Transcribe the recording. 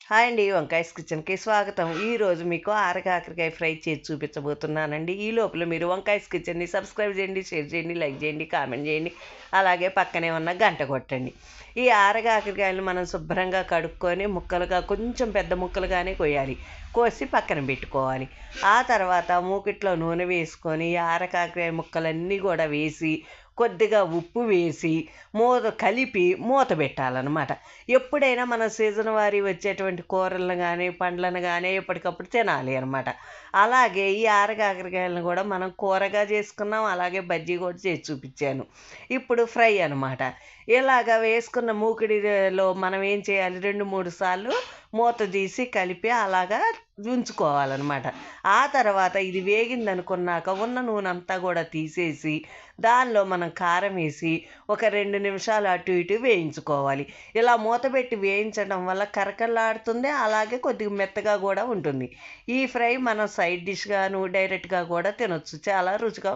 Hi అండి, వంకాయస్ కిచెన్కి స్వాగతం. ఈరోజు మీకు ఆరకాకరకాయ ఫ్రై చేసి చూపించబోతున్నానండి. ఈ లోపల మీరు వంకాయస్ కిచెన్ని సబ్స్క్రైబ్ చేయండి, షేర్ చేయండి, లైక్ చేయండి, కామెంట్ చేయండి. అలాగే పక్కనే ఉన్న గంట కొట్టండి. ఈ ఆరకాకరకాయలు మనం శుభ్రంగా కడుక్కొని ముక్కలుగా కొంచెం పెద్ద ముక్కలుగానే కోయాలి. కోసి పక్కన పెట్టుకోవాలి. ఆ తర్వాత మూకిట్లో నూనె వేసుకొని ఈ ఆరకాకరకాయ ముక్కలన్నీ కూడా వేసి కొద్దిగా ఉప్పు వేసి కలిపి మూత పెట్టాలన్నమాట. ఎప్పుడైనా మన సీజన్ వారీ వచ్చేటువంటి కూరలను కానీ పండ్లను కానీ ఎప్పటికప్పుడు తినాలి అనమాట. అలాగే ఈ ఆరకాకరకాయలను కూడా మనం కూరగా చేసుకున్నాం, అలాగే బజ్జీ కూడా చేసి చూపించాను. ఇప్పుడు ఫ్రై అనమాట. ఇలాగ వేసుకున్న మూకిడిలో మనం ఏం చేయాలి, 2-3 సార్లు మూత తీసి కలిపి అలాగా ఉంచుకోవాలన్నమాట. ఆ తర్వాత ఇది వేగిందనుకున్నాక ఉన్న నూనె అంతా కూడా తీసేసి దానిలో మనం కారం వేసి ఒక 2 నిమిషాలు అటు ఇటు వేయించుకోవాలి. ఇలా మూత పెట్టి వేయించడం వల్ల కరకరలాడుతుంది, అలాగే కొద్దిగా మెత్తగా కూడా ఉంటుంది. ఈ ఫ్రై మనం సైడ్ డిష్గాను డైరెక్ట్గా కూడా తినొచ్చు, చాలా రుచిగా